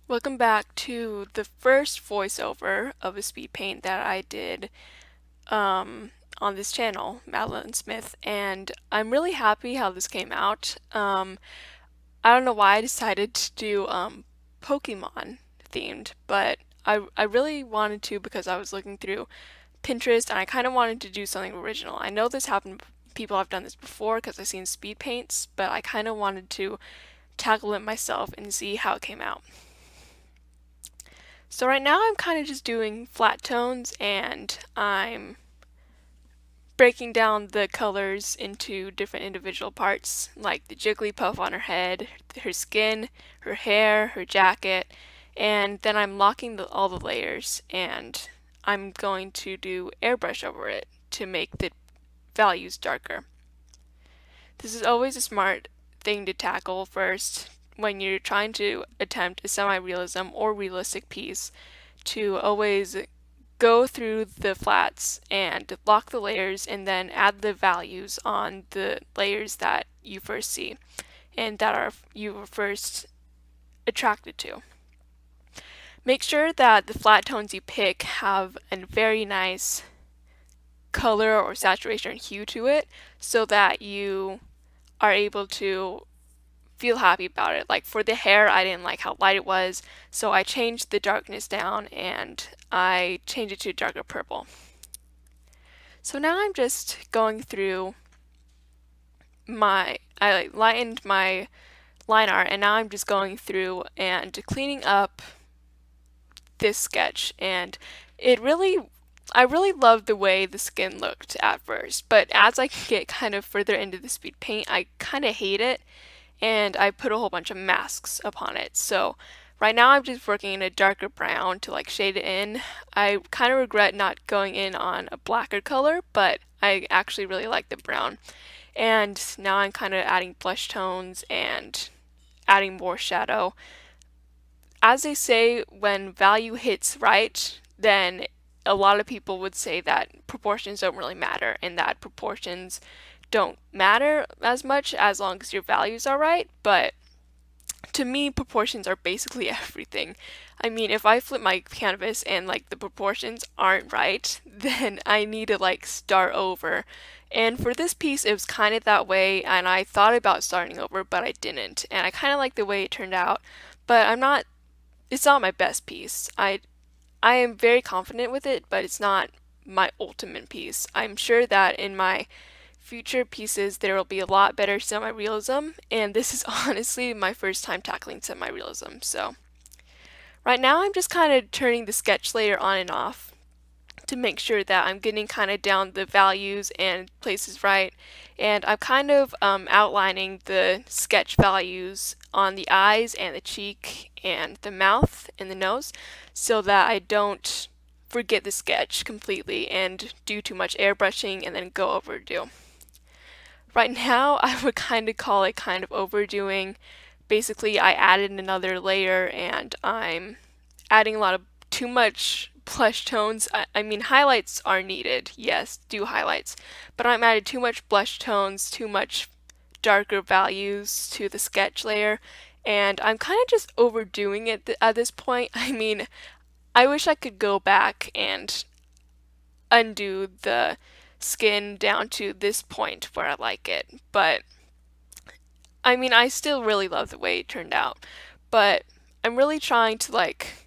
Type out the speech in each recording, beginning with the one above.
Welcome back to the first voiceover of a speed paint that I did on this channel, Madeline Smith, and I'm really happy how this came out. I don't know why I decided to do Pokemon themed, but I really wanted to because I was looking through Pinterest and I kind of wanted to do something original. I know this happened, people have done this before because I've seen speed paints, but I kind of wanted to tackle it myself and see how it came out. So right now I'm kind of just doing flat tones and I'm breaking down the colors into different individual parts, like the Jigglypuff on her head, her skin, her hair, her jacket, and then I'm locking all the layers and I'm going to do airbrush over it to make the values darker. This is always a smart thing to tackle first when you're trying to attempt a semi-realism or realistic piece, to always go through the flats and lock the layers and then add the values on the layers that you first see and that are you were first attracted to. Make sure that the flat tones you pick have a very nice color or saturation hue to it so that you are able to feel happy about it. Like for the hair, I didn't like how light it was, so I changed the darkness down and I changed it to darker purple. So now I'm just going through I lightened my line art and now I'm just going through and cleaning up this sketch, and I really loved the way the skin looked at first, but as I get kind of further into the speed paint, I kind of hate it and I put a whole bunch of masks upon it. So right now I'm just working in a darker brown to like shade it in. I kind of regret not going in on a blacker color, but I actually really like the brown. And now I'm kind of adding blush tones and adding more shadow. As they say, when value hits right, then a lot of people would say that proportions don't really matter and that proportions don't matter as much as long as your values are right, but to me, proportions are basically everything. I mean, if I flip my canvas and like the proportions aren't right, then I need to like start over. And for this piece, it was kind of that way, and I thought about starting over, but I didn't. And I kind of like the way it turned out, but it's not my best piece. I am very confident with it, but it's not my ultimate piece. I'm sure that in my future pieces there will be a lot better semi-realism, and this is honestly my first time tackling semi-realism. So right now I'm just kind of turning the sketch layer on and off to make sure that I'm getting kind of down the values and places right, and I'm kind of outlining the sketch values on the eyes and the cheek and the mouth and the nose so that I don't forget the sketch completely and do too much airbrushing and then go overdo. Right now, I would kind of call it kind of overdoing. Basically, I added another layer and I'm adding a lot of too much blush tones. I mean, highlights are needed. Yes, do highlights. But I'm adding too much blush tones, too much darker values to the sketch layer, and I'm kind of just overdoing it at this point. I mean, I wish I could go back and undo the skin down to this point where I like it. But I mean, I still really love the way it turned out. But I'm really trying to like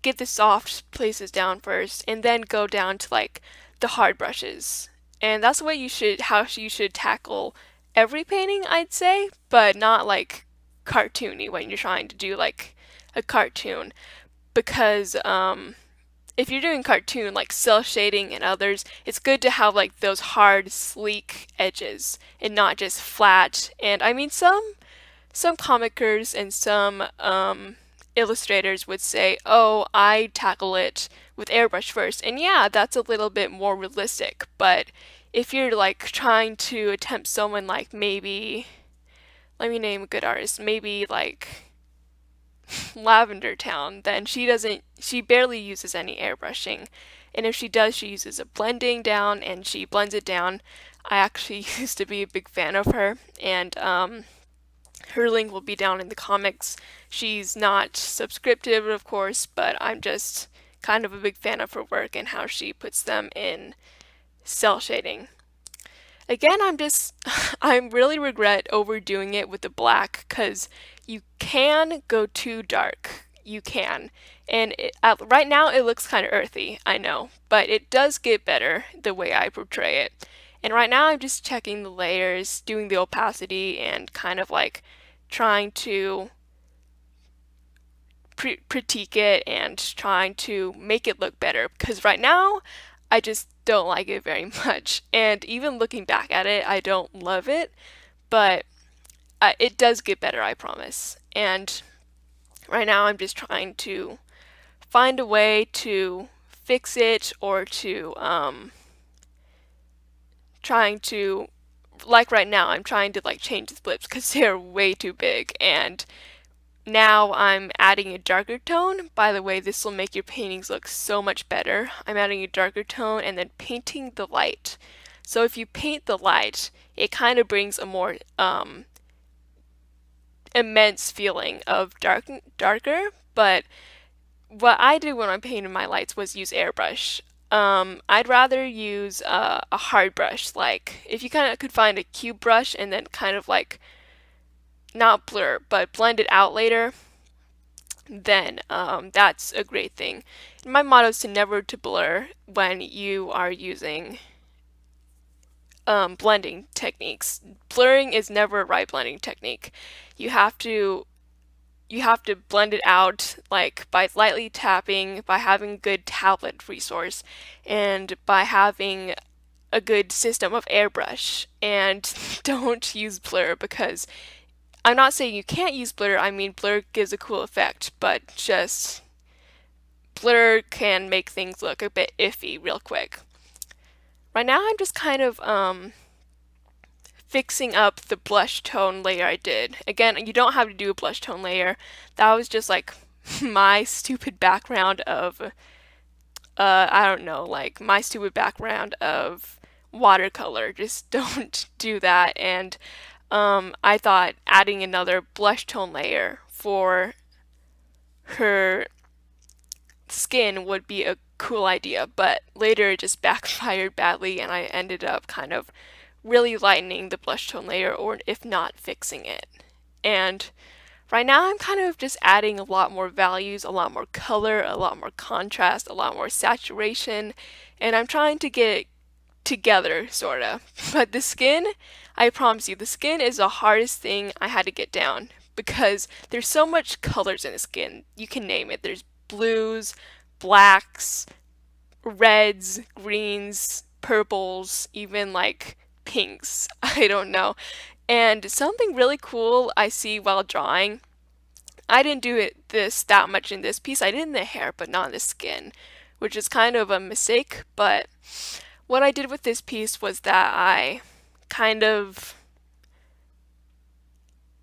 get the soft places down first and then go down to like the hard brushes. And that's the way how you should tackle every painting, I'd say, but not like cartoony when you're trying to do like a cartoon, because if you're doing cartoon like cell shading and others, it's good to have like those hard, sleek edges and not just flat. And I mean, some comicers and some illustrators would say, "Oh, I tackle it with airbrush first," and yeah, that's a little bit more realistic. But if you're like trying to attempt someone like maybe, let me name a good artist, maybe like Lavender Town, then she barely uses any airbrushing. And if she does, she uses a blending down and she blends it down. I actually used to be a big fan of her, and Her link will be down in the comics. She's not subscriptive, of course, but I'm just kind of a big fan of her work and how she puts them in cell shading. Again, I really regret overdoing it with the black because you can go too dark. You can. And right now it looks kind of earthy, I know, but it does get better the way I portray it. And right now I'm just checking the layers, doing the opacity, and kind of like trying to critique it and trying to make it look better because right now I just don't like it very much. And even looking back at it, I don't love it, but it does get better, I promise. And right now I'm just trying to find a way to fix it or to trying to like right now I'm trying to like change the lips because they're way too big, and now I'm adding a darker tone. By the way, this will make your paintings look so much better. I'm adding a darker tone and then painting the light. So if you paint the light, it kind of brings a more immense feeling of darker, but what I did when I painted my lights was use airbrush. I'd rather use a hard brush, like if you kind of could find a cube brush and then kind of like not blur, but blend it out later, then that's a great thing. My motto is to never to blur when you are using blending techniques. Blurring is never a right blending technique. You have to blend it out like by lightly tapping, by having a good tablet resource, and by having a good system of airbrush. And don't use blur because I'm not saying you can't use blur, I mean blur gives a cool effect, but just blur can make things look a bit iffy real quick. Right now I'm just kind of fixing up the blush tone layer I did. Again, you don't have to do a blush tone layer. That was just like my stupid background of, I don't know, like my stupid background of watercolor. Just don't do that. And I thought adding another blush tone layer for her skin would be a cool idea, but later it just backfired badly and I ended up kind of really lightening the blush tone layer, or if not, fixing it. And right now I'm kind of just adding a lot more values, a lot more color, a lot more contrast, a lot more saturation, and I'm trying to get it together, sorta. But the skin, I promise you, the skin is the hardest thing I had to get down because there's so much colors in the skin. You can name it. There's blues, blacks, reds, greens, purples, even like pinks. I don't know. And something really cool I see while drawing, I didn't do this that much in this piece. I did in the hair, but not in the skin, which is kind of a mistake. But what I did with this piece was that I kind of,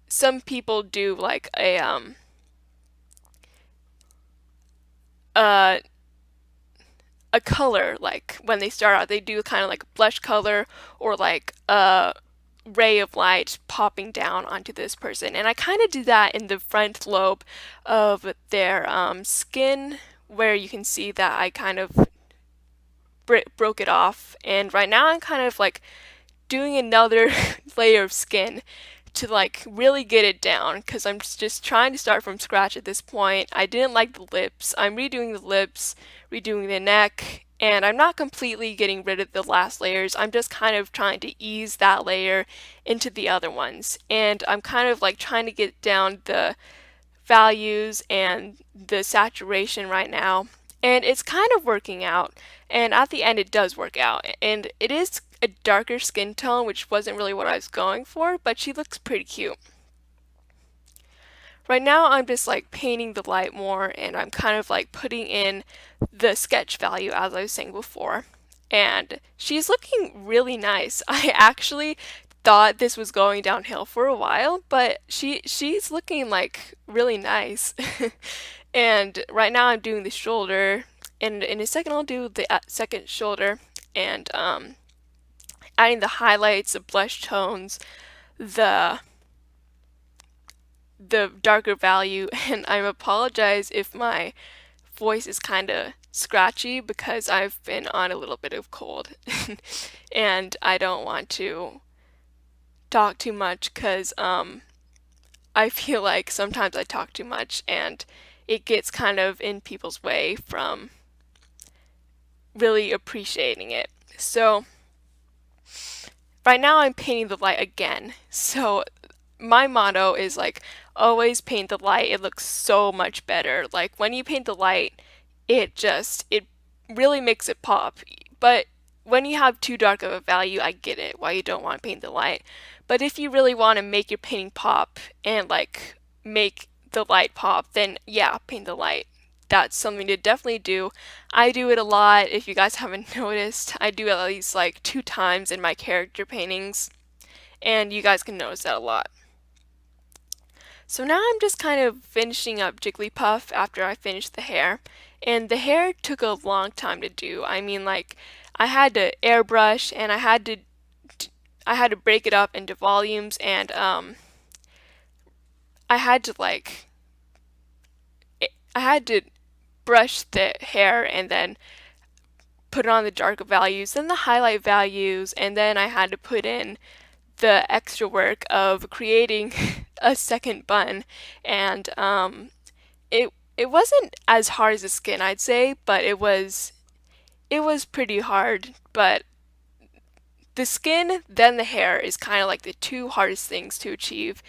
some people do like a color, like when they start out they do kind of like a blush color or like a ray of light popping down onto this person, and I kind of do that in the front lobe of their skin, where you can see that I kind of broke it off. And right now I'm kind of like doing another layer of skin to like really get it down because I'm just trying to start from scratch at this point. I didn't like the lips. I'm redoing the lips, redoing the neck, and I'm not completely getting rid of the last layers. I'm just kind of trying to ease that layer into the other ones. And I'm kind of like trying to get down the values and the saturation right now. And it's kind of working out. And at the end it does work out. And it is a darker skin tone, which wasn't really what I was going for, but she looks pretty cute. Right now I'm just like painting the light more, and I'm kind of like putting in the sketch value as I was saying before. And she's looking really nice. I actually thought this was going downhill for a while, but she's looking like really nice. And right now I'm doing the shoulder, and in a second I'll do the second shoulder, and adding the highlights, the blush tones, the the darker value, and I apologize if my voice is kind of scratchy because I've been on a little bit of cold and I don't want to talk too much because I feel like sometimes I talk too much and it gets kind of in people's way from really appreciating it. So right now I'm painting the light again. So my motto is like always paint the light. It looks so much better. Like when you paint the light, it really makes it pop. But when you have too dark of a value, I get it why you don't want to paint the light. But if you really want to make your painting pop and like make the light pop, then yeah, paint the light. That's something to definitely do. I do it a lot. If you guys haven't noticed, I do it at least like 2 times in my character paintings, and you guys can notice that a lot. So now I'm just kind of finishing up Jigglypuff after I finished the hair. And the hair took a long time to do. I mean, like, I had to airbrush and I had to break it up into volumes, and I had to like I had to brush the hair and then put on the darker values, then the highlight values, and then I had to put in the extra work of creating a second bun. And it wasn't as hard as the skin, I'd say, but it was pretty hard. But the skin, then the hair is kind of like the two hardest things to achieve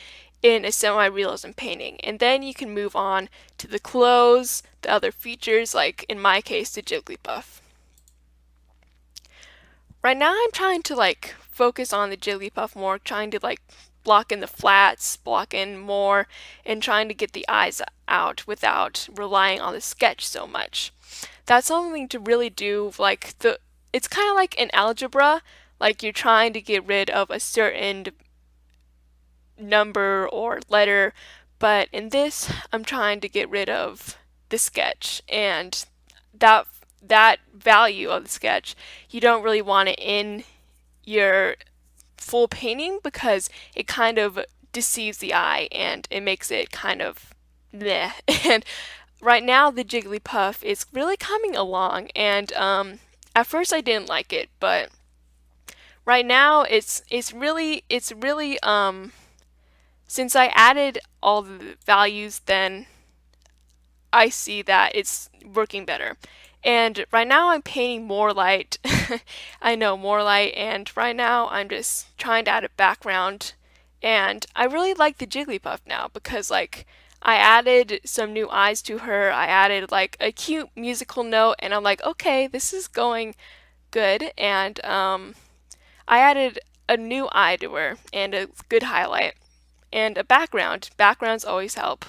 in a semi-realism painting. And then you can move on to the clothes, the other features, like in my case, the Jigglypuff. Right now I'm trying to like focus on the Jigglypuff more, trying to like block in the flats, block in more, and trying to get the eyes out without relying on the sketch so much. That's something to really do, like it's kind of like in algebra, like you're trying to get rid of a certain number or letter, but in this I'm trying to get rid of the sketch, and that value of the sketch, you don't really want it in your full painting because it kind of deceives the eye and it makes it kind of meh. And right now the Jigglypuff is really coming along, and at first I didn't like it, but right now it's really since I added all the values, then I see that it's working better. And right now I'm painting more light. I know, more light, and right now I'm just trying to add a background. And I really like the Jigglypuff now because like I added some new eyes to her. I added like a cute musical note, and I'm like, okay, this is going good. And I added a new eye to her and a good highlight and a background. Backgrounds always help.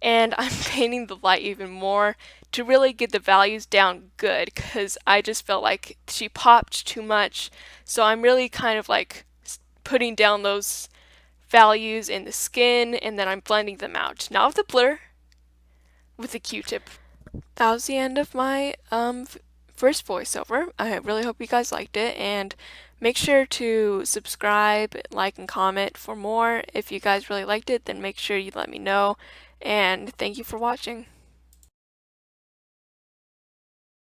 And I'm painting the light even more to really get the values down good because I just felt like she popped too much. So I'm really kind of like putting down those values in the skin, and then I'm blending them out. Not with the blur, with the Q-tip. That was the end of my first voiceover. I really hope you guys liked it, and make sure to subscribe, like, and comment for more. If you guys really liked it, then make sure you let me know, and thank you for watching.